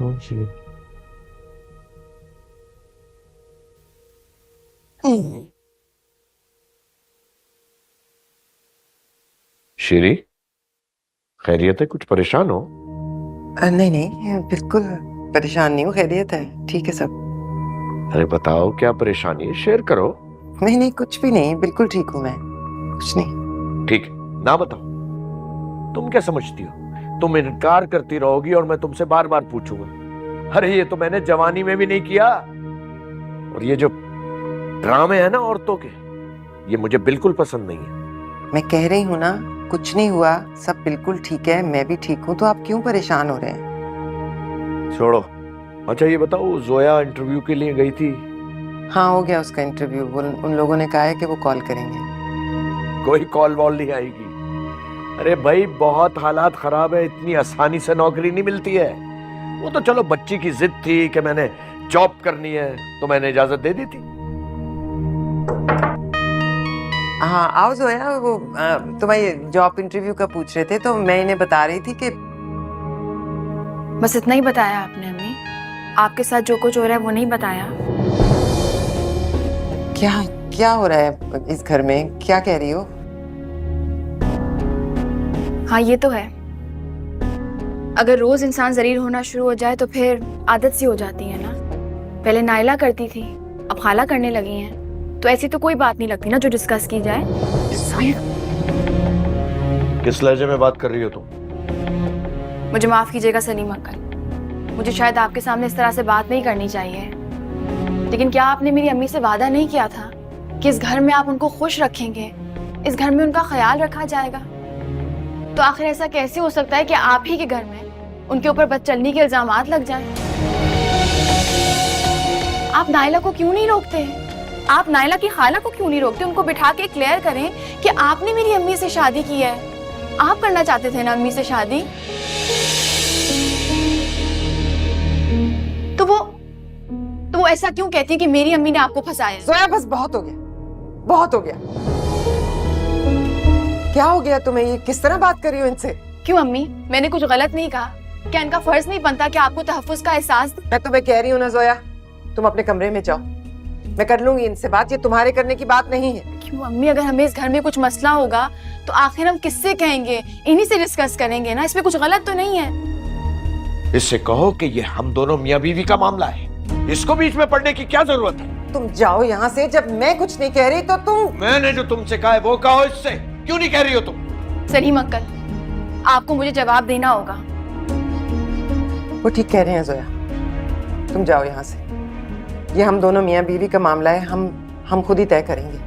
कौन सी है? शीरी, खैरियत है? कुछ परेशान हो? नहीं नहीं, बिल्कुल परेशान नहीं हूँ, खैरियत है, ठीक है सब। अरे बताओ, क्या परेशानी है? शेयर करो। नहीं नहीं, कुछ भी नहीं, बिल्कुल ठीक हूँ मैं, कुछ नहीं। ठीक है, ना बताओ। तुम क्या समझती हो? तुम इनकार करती रहोगी और मैं तुमसे बार बार पूछूंगा। अरे ये तो मैंने जवानी में भी नहीं किया। और ये जो ड्रामे है ना औरतों के, ये मुझे बिल्कुल पसंद नहीं है। मैं कह रही हूँ ना, कुछ नहीं हुआ, सब बिल्कुल ठीक है, मैं भी ठीक हूँ, तो आप क्यों परेशान हो रहे हैं? छोड़ो। अच्छा ये बताओ, जोया इंटरव्यू के लिए गई थी? हाँ, हो गया उसका इंटरव्यू, उन लोगों ने कहा है कि वो कॉल करेंगे। कोई कॉल वॉल नहीं आएगी। अरे भाई, बहुत हालात खराब है, इतनी आसानी से नौकरी नहीं मिलती है। वो तो चलो बच्ची की जिद थी कि मैंने जॉब करनी है, तो मैंने इजाजत दे दी थी। हाँ आओ जोया, वो तुम्हारी जॉब इंटरव्यू का पूछ रहे थे, तो मैं इन्हें बता रही थी कि बस इतना ही बताया आपने अम्मी? आपके साथ जो कुछ हो रहा है वो नहीं बताया? क्या क्या हो रहा है इस घर में, क्या कह रही हो? हाँ ये तो है, अगर रोज इंसान जलील होना शुरू हो जाए तो फिर आदत सी हो जाती है ना। पहले नाइला करती थी, अब खाला करने लगी हैं, तो ऐसी तो कोई बात नहीं लगती ना जो डिस्कस की जाए। किस लहजे में बात कर रही हो तुम? मुझे माफ कीजिएगा सलीम अंकल, मुझे शायद आपके सामने इस तरह से बात नहीं करनी चाहिए, लेकिन क्या आपने मेरी अम्मी से वादा नहीं किया था कि इस घर में आप उनको खुश रखेंगे, इस घर में उनका ख्याल रखा जाएगा? तो आखिर ऐसा कैसे हो सकता है कि आप ही के घर में उनके ऊपर बदचलनी के इल्जामात लग जाएं? आप नाइला को क्यों नहीं रोकते? आप नाइला की खाला को क्यों नहीं रोकते? उनको बिठा के क्लियर करें कि आपने मेरी अम्मी से शादी की है, आप करना चाहते थे ना अम्मी से शादी। तो वो ऐसा क्यों कहती है कि मेरी अम्मी ने आपको फंसाया? जोया बस बहुत हो गया, बहुत हो गया। क्या हो गया तुम्हें? ये किस तरह बात कर रही हो इनसे? क्यों अम्मी, मैंने कुछ गलत नहीं कहा? क्या इनका फर्ज नहीं बनता कि आपको तहफ्फुज का एहसास? मैं तुम्हें कह रही हूँ ना जोया, तुम अपने कमरे में जाओ, मैं कर लूंगी इनसे बात, ये तुम्हारे करने की बात नहीं है। क्यों अम्मी, अगर हमें इस घर में कुछ मसला होगा तो आखिर हम किससे कहेंगे? इन्हीं से डिस्कस करेंगे ना, इसमें कुछ गलत तो नहीं है? इससे कहो कि ये हम दोनों मियां बीवी का मामला है, इसको बीच में पड़ने की क्या जरूरत है? तुम जाओ यहाँ से, जब मैं कुछ नहीं कह रही तो तुम। मैंने जो तुमसे कहा है वो कहो, इससे क्यों नहीं कह रही हो तुम? सलीम अंकल, आपको मुझे जवाब देना होगा। वो ठीक कह रहे हैं जोया, तुम जाओ यहाँ से, ये हम दोनों मियाँ बीवी का मामला है, हम खुद ही तय करेंगे,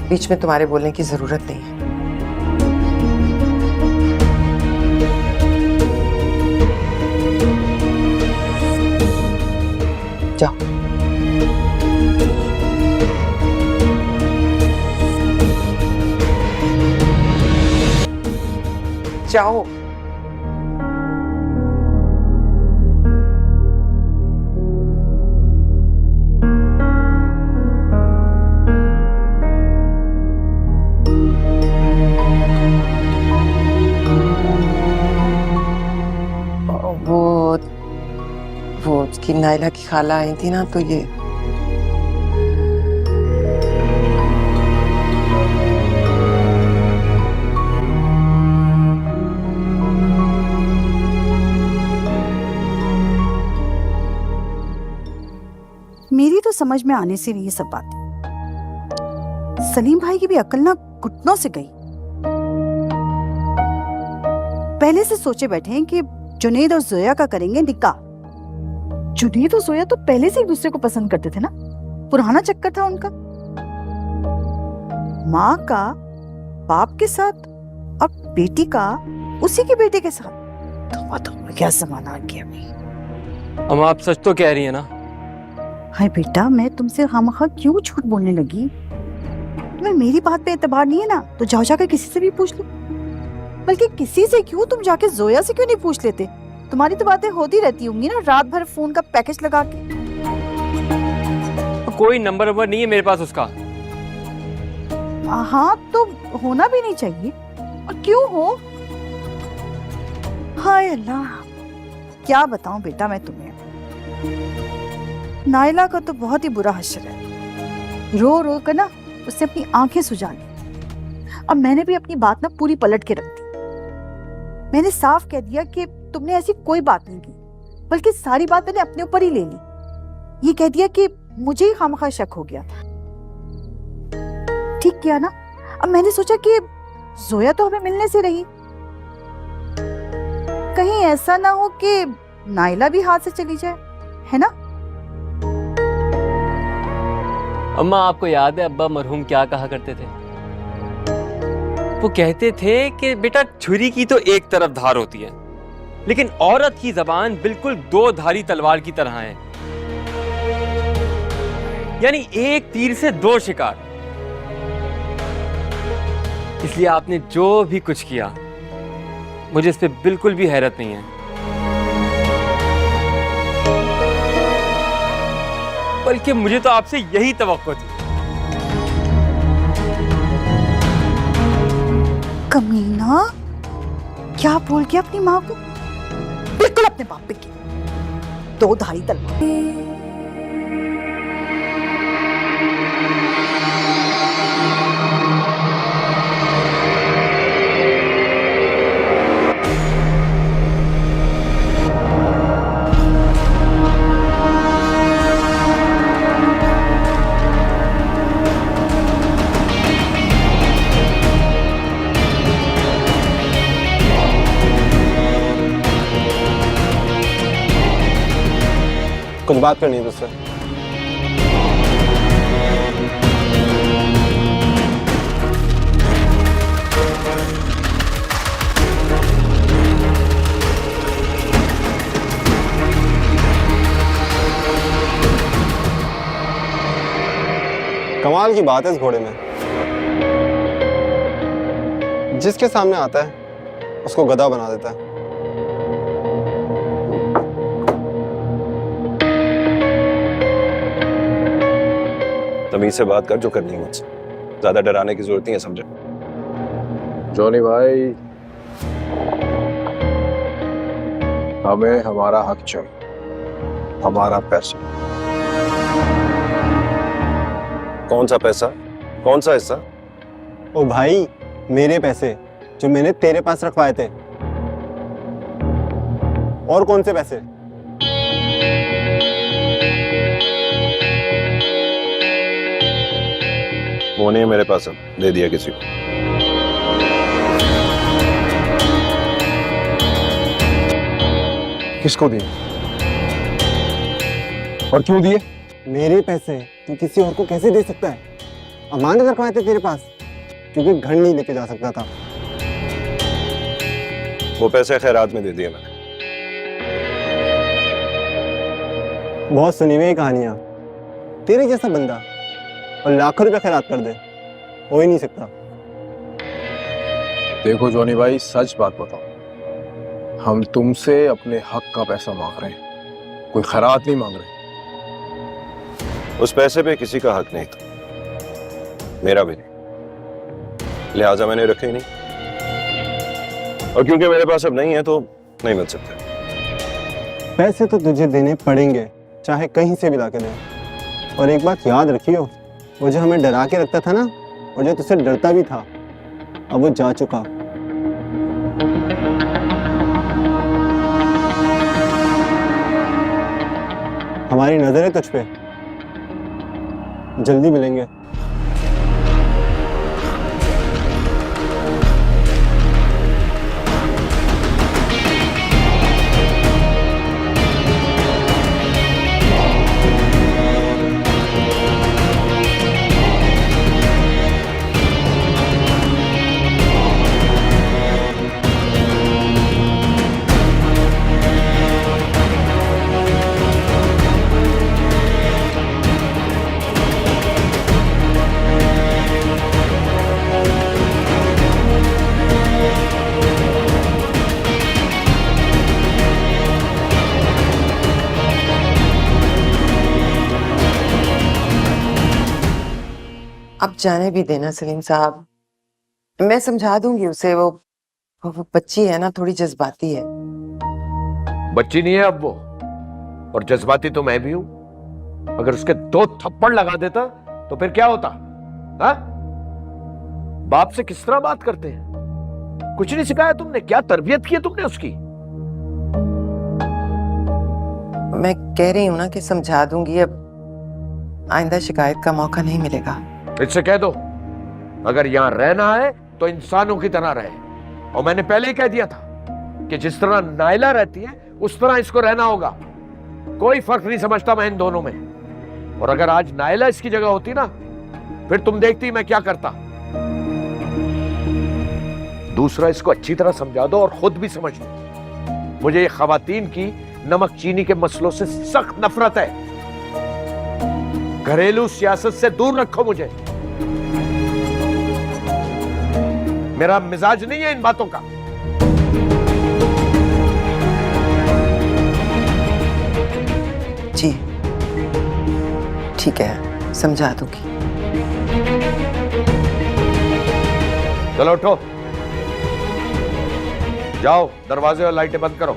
बीच में तुम्हारे बोलने की जरूरत नहीं है। जाओ। जाओ। वो उसकी नाइला की खाला आई थी ना, तो ये मेरी तो समझ में आने से नहीं ये सब बातें। सलीम भाई की भी अकल ना घुटनों से गई। पहले से सोचे बैठे हैं कि जुनैद और जोया का करेंगे निकाह। जुनैद और जोया तो पहले से एक दूसरे को पसंद करते थे ना, पुराना चक्कर था उनका। माँ का बाप के साथ और बेटी का उसी के बेटे के साथ। तो क्या जमाना आ गया अभी। हम आप सच तो कह रही है ना? हाय बेटा, मैं तुमसे खामखा क्यों झूठ बोलने लगी? तुम्हें मेरी बात पे एतबार नहीं है ना, तो जाओ जाकर किसी से भी पूछ लो। बल्कि किसी से क्यों, तुम जाके जोया से क्यों नहीं पूछ लेते? तुम्हारी तो बातें होती रहती होंगी ना, रात भर फोन का पैकेज लगा के। कोई नंबर नहीं है मेरे पास उसका। हाँ तो होना भी नहीं चाहिए, और क्यों हो? हाय अल्लाह, क्या बताऊं बेटा मैं तुम्हें। नायला का तो बहुत ही बुरा हश्र है, रो रो कर ना उसने अपनी आंखें सुझा ली। अब मैंने भी अपनी बात ना पूरी पलट के रख दी। मैंने साफ कह दिया कि तुमने ऐसी कोई बात नहीं की, बल्कि सारी बात मैंने अपने ऊपर ही ले ली। ये कह दिया कि मुझे ही खामखा शक हो गया था। ठीक किया ना। अब मैंने सोचा कि जोया तो हमें मिलने से रही, कहीं ऐसा ना हो कि नायला भी हाथ से चली जाए, है ना। अम्मा, आपको याद है अब्बा मरहूम क्या कहा करते थे? वो कहते थे कि बेटा छुरी की तो एक तरफ धार होती है, लेकिन औरत की जबान बिल्कुल दो धारी तलवार की तरह है, यानी एक तीर से दो शिकार। इसलिए आपने जो भी कुछ किया, मुझे इस पे बिल्कुल भी हैरत नहीं है, बल्कि मुझे तो आपसे यही तवक्को थी। कमीना, क्या बोल के अपनी माँ को? बिल्कुल अपने बाप पे की दो धारी तलवार। कुछ बात करनी है तुझसे। कमाल की बात है इस घोड़े में, जिसके सामने आता है उसको गधा बना देता है। तमीज से बात कर, जो करनी है मुझसे। ज्यादा डराने की जरूरत नहीं है, समझे? जॉनी भाई, हमें हमारा हक चाहिए, हमारा पैसा। कौन सा पैसा? कौन सा हिस्सा? ओ भाई, मेरे पैसे जो मैंने तेरे पास रखवाए थे। और कौन से पैसे? वो नहीं है मेरे पास, अब दे दिया किसी को। किसको दिए और क्यों दिए? मेरे पैसे तू किसी और को कैसे दे सकता है? अमानत रखवाए थे तेरे पास, क्योंकि घर नहीं लेके जा सकता था। वो पैसे खैरात में दे दिए मैंने। बहुत सुनी हुई कहानियां। तेरे जैसा बंदा और लाखों रुपए खैरात कर दे, हो ही नहीं सकता। देखो जॉनी भाई, सच बात बताओ, हम तुमसे अपने हक का पैसा मांग रहे हैं, कोई खैरात नहीं मांग रहे। उस पैसे पे किसी का हक नहीं था, मेरा भी नहीं, लिहाजा मैंने रखे ही नहीं। और क्योंकि मेरे पास अब नहीं है तो नहीं मिल सकते। पैसे तो तुझे देने पड़ेंगे, चाहे कहीं से भी लाके दे। और एक बात याद रखियो, वो जो हमें डरा के रखता था ना, और जो तुझसे डरता भी था, अब वो जा चुका। हमारी नजर है तुझ पे, जल्दी मिलेंगे। अब जाने भी देना सलीम साहब, मैं समझा दूंगी उसे। वो बच्ची है ना, थोड़ी जज्बाती है। बच्ची नहीं है अब वो, और जज्बाती तो मैं भी हूं। अगर उसके 2 थप्पड़ लगा देता तो फिर क्या होता? हा? बाप से किस तरह बात करते हैं? कुछ नहीं सिखाया तुमने? क्या तरबियत की है तुमने उसकी? मैं कह रही हूं ना कि समझा दूंगी, अब आइंदा शिकायत का मौका नहीं मिलेगा। इससे कह दो अगर यहां रहना है तो इंसानों की तरह रहे। और मैंने पहले ही कह दिया था कि जिस तरह नायला रहती है उस तरह इसको रहना होगा। कोई फर्क नहीं समझता मैं इन दोनों में। और अगर आज नायला इसकी जगह होती ना, फिर तुम देखती मैं क्या करता। दूसरा, इसको अच्छी तरह समझा दो और खुद भी समझ लो, मुझे ये खवातीन की नमक चीनी के मसलों से सख्त नफरत है। घरेलू सियासत से दूर रखो मुझे। मेरा मिजाज नहीं है इन बातों का। जी ठीक है, समझा दूंगी। चलो उठो, जाओ दरवाजे और लाइटें बंद करो।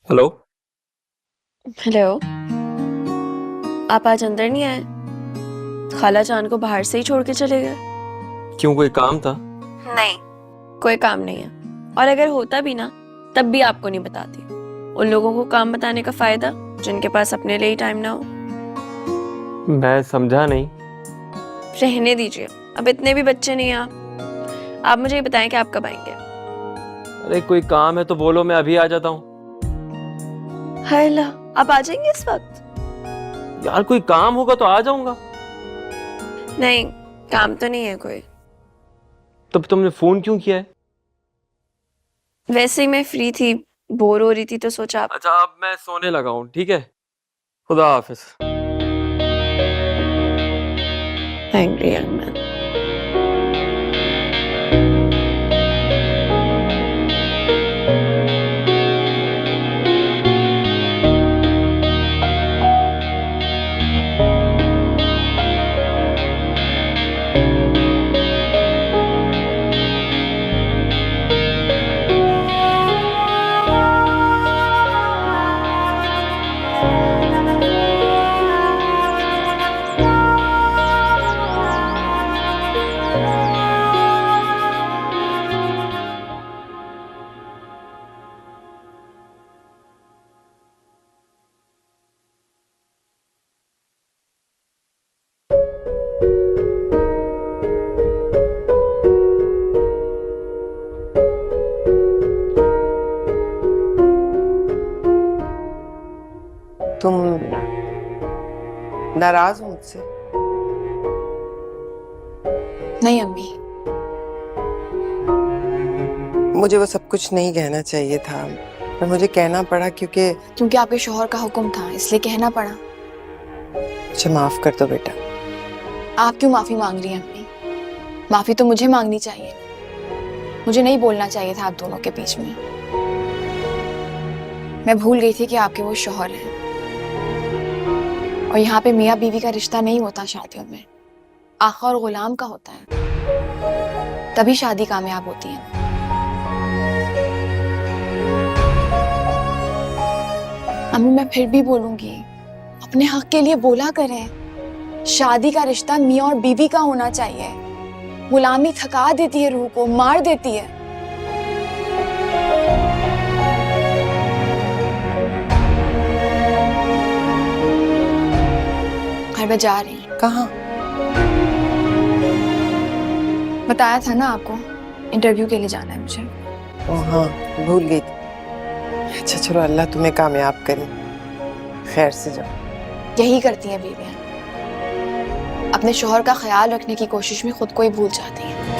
हेलो। हेलो, आप आज अंदर नहीं आए? खाला जान को बाहर से ही छोड़ के चले गए? क्यों, कोई काम था? नहीं, कोई काम नहीं है। और अगर होता भी ना, तब भी आपको नहीं बताती। उन लोगों को काम बताने का फायदा जिनके पास अपने लिए ही टाइम ना हो। मैं समझा नहीं। रहने दीजिए, अब इतने भी बच्चे नहीं हैं आप मुझे ये बताएं कि आप कब आएंगे? अरे कोई काम है तो बोलो, मैं अभी आ जाता हूँ। हाय अल्लाह, आप आ जाएंगे इस वक्त? यार कोई काम होगा तो आ जाऊंगा। नहीं, काम तो नहीं है कोई। तब तुमने फोन क्यों किया है? वैसे ही मैं फ्री थी, बोर हो रही थी तो सोचा आप। अच्छा, अब मैं सोने लगा हूँ, ठीक है? खुदा हाफिज। Angry young man. तुम नाराज हो मुझसे? नहीं अम्मी, मुझे वो सब कुछ नहीं कहना चाहिए था, पर मुझे कहना पड़ा क्योंकि आपके शौहर का हुक्म था, इसलिए कहना पड़ा। मुझे माफ कर दो बेटा। आप क्यों माफी मांग रही हैं अम्मी? माफी तो मुझे मांगनी चाहिए। मुझे नहीं बोलना चाहिए था आप दोनों के बीच में। मैं भूल गई थी कि आपके वो शौहर हैं, और यहाँ पे मियाँ बीवी का रिश्ता नहीं होता शादियों में, आका और गुलाम का होता है। तभी शादी कामयाब होती है। अम्मी मैं फिर भी बोलूंगी, अपने हक के लिए बोला करें। शादी का रिश्ता मियाँ और बीवी का होना चाहिए। गुलामी थका देती है, रूह को मार देती है। घर में जा रही हूँ। कहाँ? बताया था ना आपको, इंटरव्यू के लिए जाना है मुझे। ओ हाँ, भूल गई थी। अच्छा चलो, अल्लाह तुम्हें कामयाब करे, खैर से जाओ। यही करती हैं बीवियां, अपने शोहर का ख्याल रखने की कोशिश में खुद को ही भूल जाती हैं।